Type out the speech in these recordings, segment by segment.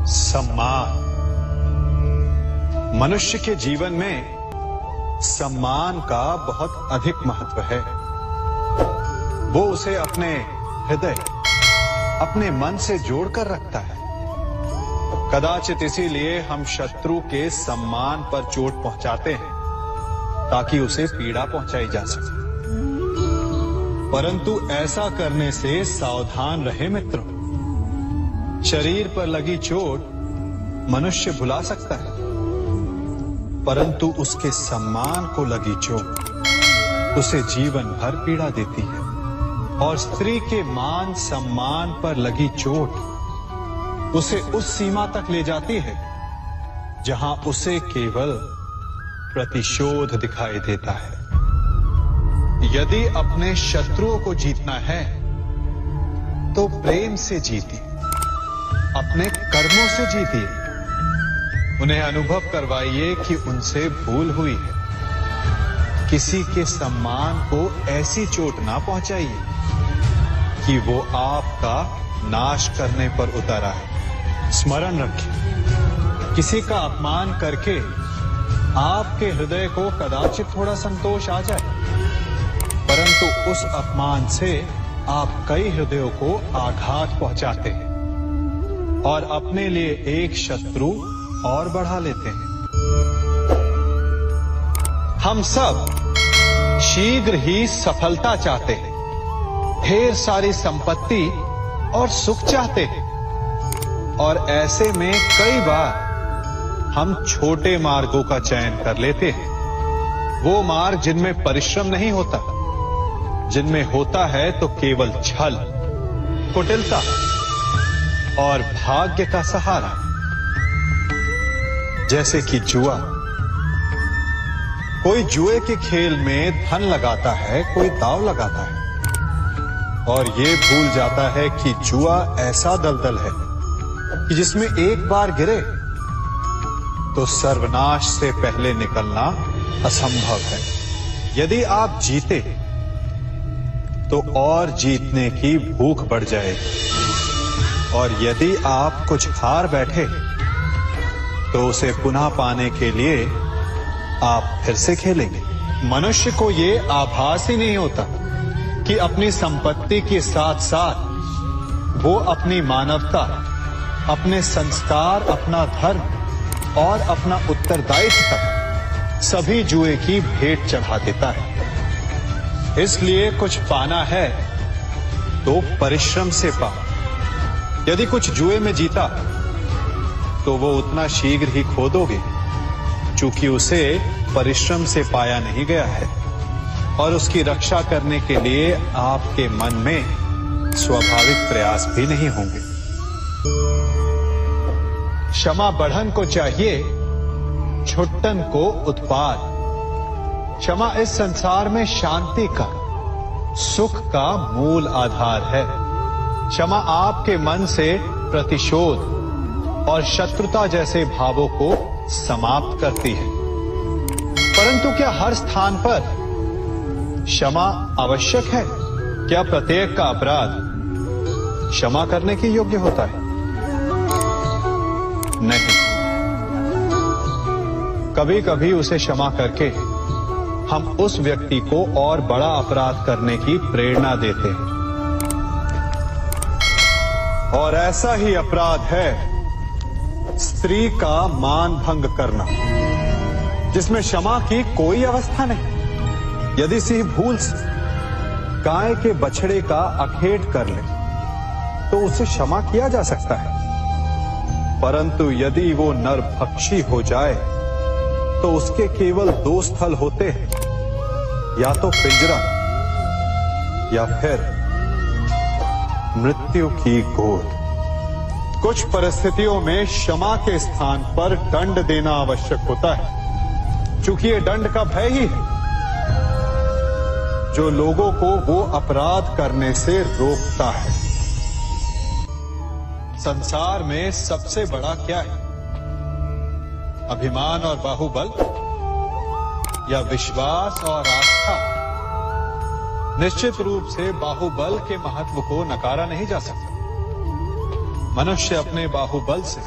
सम्मान। मनुष्य के जीवन में सम्मान का बहुत अधिक महत्व है। वो उसे अपने हृदय, अपने मन से जोड़कर रखता है। कदाचित इसीलिए हम शत्रु के सम्मान पर चोट पहुंचाते हैं ताकि उसे पीड़ा पहुंचाई जा सके। परंतु ऐसा करने से सावधान रहे मित्रों। शरीर पर लगी चोट मनुष्य भुला सकता है, परंतु उसके सम्मान को लगी चोट उसे जीवन भर पीड़ा देती है। और स्त्री के मान सम्मान पर लगी चोट उसे उस सीमा तक ले जाती है जहां उसे केवल प्रतिशोध दिखाई देता है। यदि अपने शत्रुओं को जीतना है तो प्रेम से जीतिए, अपने कर्मों से जीतिए। उन्हें अनुभव करवाइए कि उनसे भूल हुई है। किसी के सम्मान को ऐसी चोट ना पहुंचाइए कि वो आपका नाश करने पर उतर आए। स्मरण रखिए, किसी का अपमान करके आपके हृदय को कदाचित थोड़ा संतोष आ जाए, परंतु उस अपमान से आप कई हृदयों को आघात पहुंचाते हैं और अपने लिए एक शत्रु और बढ़ा लेते हैं। हम सब शीघ्र ही सफलता चाहते हैं, ढेर सारी संपत्ति और सुख चाहते हैं, और ऐसे में कई बार हम छोटे मार्गों का चयन कर लेते हैं। वो मार्ग जिनमें परिश्रम नहीं होता, जिनमें होता है तो केवल छल, कुटिलता और भाग्य का सहारा। जैसे कि जुआ। कोई जुए के खेल में धन लगाता है, कोई दांव लगाता है और ये भूल जाता है कि जुआ ऐसा दलदल है कि जिसमें एक बार गिरे तो सर्वनाश से पहले निकलना असंभव है। यदि आप जीते तो और जीतने की भूख बढ़ जाएगी, और यदि आप कुछ हार बैठे तो उसे पुनः पाने के लिए आप फिर से खेलेंगे। मनुष्य को ये आभास ही नहीं होता कि अपनी संपत्ति के साथ साथ वो अपनी मानवता, अपने संस्कार, अपना धर्म और अपना उत्तरदायित्व तक सभी जुए की भेंट चढ़ा देता है। इसलिए कुछ पाना है तो परिश्रम से पा। यदि कुछ जुए में जीता तो वो उतना शीघ्र ही खो दोगे, चूंकि उसे परिश्रम से पाया नहीं गया है, और उसकी रक्षा करने के लिए आपके मन में स्वाभाविक प्रयास भी नहीं होंगे। क्षमा बढ़न को चाहिए, छुट्टन को उत्पाद। क्षमा इस संसार में शांति का, सुख का मूल आधार है। क्षमा आपके मन से प्रतिशोध और शत्रुता जैसे भावों को समाप्त करती है। परंतु क्या हर स्थान पर क्षमा आवश्यक है? क्या प्रत्येक का अपराध क्षमा करने के योग्य होता है? नहीं। कभी कभी उसे क्षमा करके हम उस व्यक्ति को और बड़ा अपराध करने की प्रेरणा देते हैं, और ऐसा ही अपराध है स्त्री का मान भंग करना, जिसमें क्षमा की कोई अवस्था नहीं। यदि सिंह भूल से गाय के बछड़े का अखेट कर ले तो उसे क्षमा किया जा सकता है, परंतु यदि वो नरभक्षी हो जाए तो उसके केवल दो स्थल होते हैं, या तो पिंजरा या फिर मृत्यु की गोद। कुछ परिस्थितियों में क्षमा के स्थान पर दंड देना आवश्यक होता है, क्योंकि ये दंड का भय ही है जो लोगों को वो अपराध करने से रोकता है। संसार में सबसे बड़ा क्या है? अभिमान और बाहुबल, या विश्वास और आस्था? निश्चित रूप से बाहुबल के महत्व को नकारा नहीं जा सकता। मनुष्य अपने बाहुबल से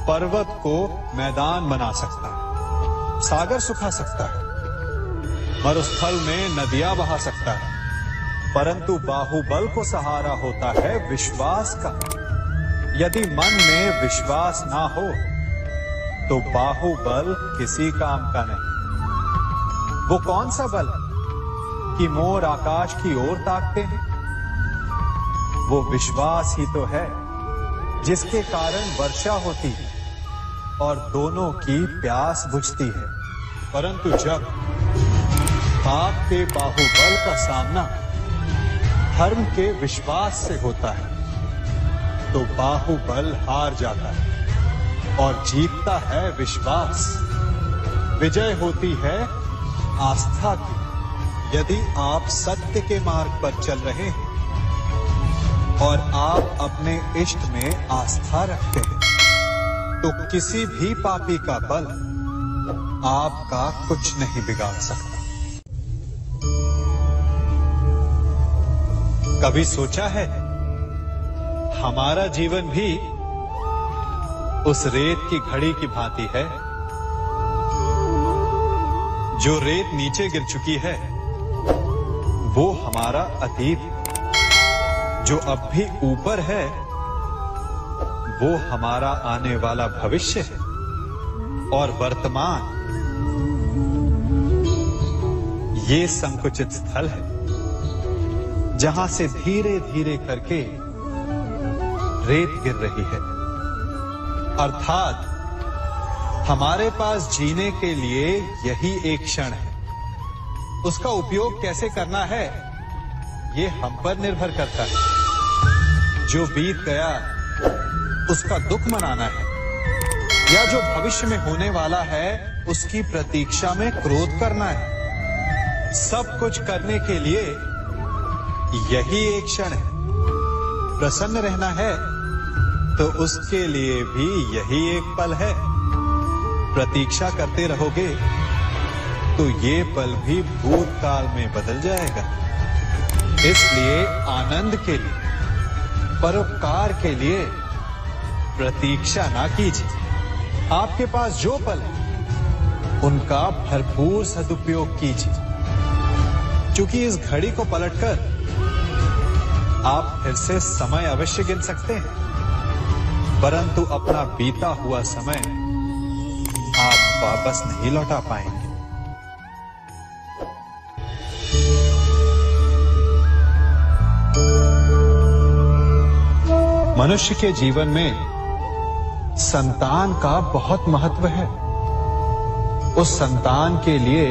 पर्वत को मैदान बना सकता है, सागर सुखा सकता है, मरुस्थल में नदियां बहा सकता है, परंतु बाहुबल को सहारा होता है विश्वास का। यदि मन में विश्वास ना हो तो बाहुबल किसी काम का नहीं। वो कौन सा बल कि मोर आकाश की ओर ताकते हैं? वो विश्वास ही तो है जिसके कारण वर्षा होती है और दोनों की प्यास बुझती है। परंतु जब पाप के बाहुबल का सामना धर्म के विश्वास से होता है तो बाहुबल हार जाता है और जीतता है विश्वास। विजय होती है आस्था की। यदि आप सत्य के मार्ग पर चल रहे हैं और आप अपने इष्ट में आस्था रखते हैं तो किसी भी पापी का बल आपका कुछ नहीं बिगाड़ सकता। कभी सोचा है हमारा जीवन भी उस रेत की घड़ी की भांति है? जो रेत नीचे गिर चुकी है वो हमारा अतीत, जो अब भी ऊपर है वो हमारा आने वाला भविष्य है, और वर्तमान ये संकुचित स्थल है जहां से धीरे धीरे करके रेत गिर रही है। अर्थात हमारे पास जीने के लिए यही एक क्षण है। उसका उपयोग कैसे करना है ये हम पर निर्भर करता है। जो बीत गया उसका दुख मनाना है या जो भविष्य में होने वाला है उसकी प्रतीक्षा में क्रोध करना है। सब कुछ करने के लिए यही एक क्षण है। प्रसन्न रहना है तो उसके लिए भी यही एक पल है। प्रतीक्षा करते रहोगे तो ये पल भी भूतकाल में बदल जाएगा। इसलिए आनंद के लिए, परोपकार के लिए प्रतीक्षा ना कीजिए। आपके पास जो पल है उनका भरपूर सदुपयोग कीजिए, क्योंकि इस घड़ी को पलटकर आप फिर से समय अवश्य गिन सकते हैं, परंतु अपना बीता हुआ समय आप वापस नहीं लौटा पाएंगे। मनुष्य के जीवन में संतान का बहुत महत्व है। उस संतान के लिए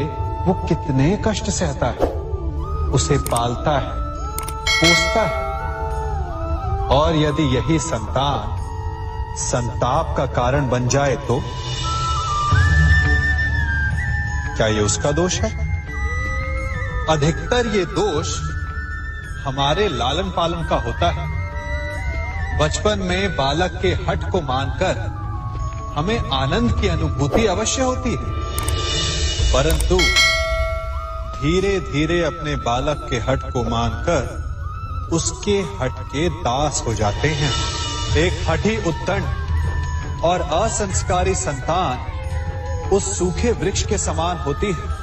वो कितने कष्ट सहता है, उसे पालता है, पोसता है, और यदि यही संतान संताप का कारण बन जाए तो क्या ये उसका दोष है? अधिकतर ये दोष हमारे लालन पालन का होता है। बचपन में बालक के हठ को मानकर हमें आनंद की अनुभूति अवश्य होती है, परंतु धीरे धीरे अपने बालक के हठ को मानकर उसके हठ के दास हो जाते हैं। एक हठी उद्दंड और असंस्कारी संतान उस सूखे वृक्ष के समान होती है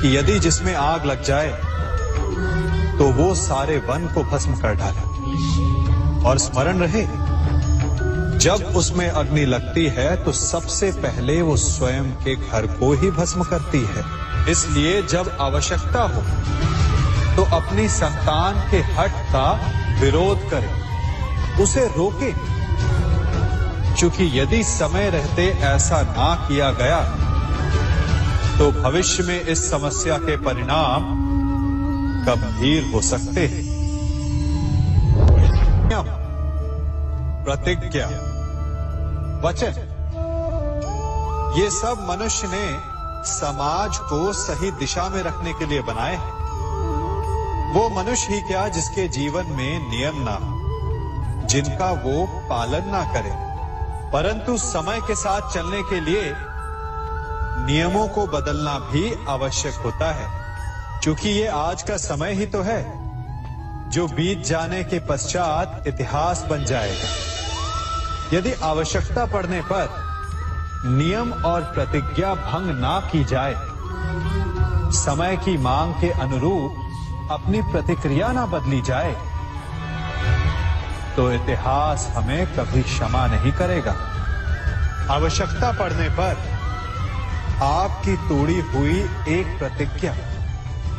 कि यदि जिसमें आग लग जाए तो वो सारे वन को भस्म कर डाले। और स्मरण रहे, जब उसमें अग्नि लगती है तो सबसे पहले वो स्वयं के घर को ही भस्म करती है। इसलिए जब आवश्यकता हो तो अपनी संतान के हठ का विरोध करें, उसे रोके, क्योंकि यदि समय रहते ऐसा ना किया गया तो भविष्य में इस समस्या के परिणाम गंभीर हो सकते हैं। प्रतिज्ञा, वचन, ये सब मनुष्य ने समाज को सही दिशा में रखने के लिए बनाए हैं। वो मनुष्य ही क्या जिसके जीवन में नियम ना हो, जिनका वो पालन ना करे, परंतु समय के साथ चलने के लिए नियमों को बदलना भी आवश्यक होता है, क्योंकि ये आज का समय ही तो है जो बीत जाने के पश्चात इतिहास बन जाएगा। यदि आवश्यकता पड़ने पर नियम और प्रतिज्ञा भंग ना की जाए, समय की मांग के अनुरूप अपनी प्रतिक्रिया ना बदली जाए, तो इतिहास हमें कभी क्षमा नहीं करेगा। आवश्यकता पड़ने पर आपकी तोड़ी हुई एक प्रतिज्ञा,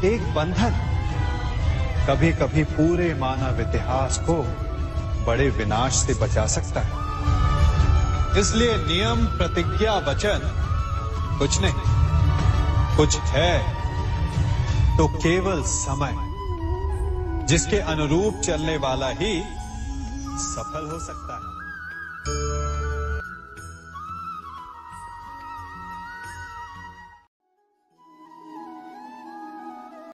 एक बंधन कभी कभी पूरे मानव इतिहास को बड़े विनाश से बचा सकता है। इसलिए नियम, प्रतिज्ञा, वचन कुछ नहीं, कुछ है तो केवल समय, जिसके अनुरूप चलने वाला ही सफल हो सकता है।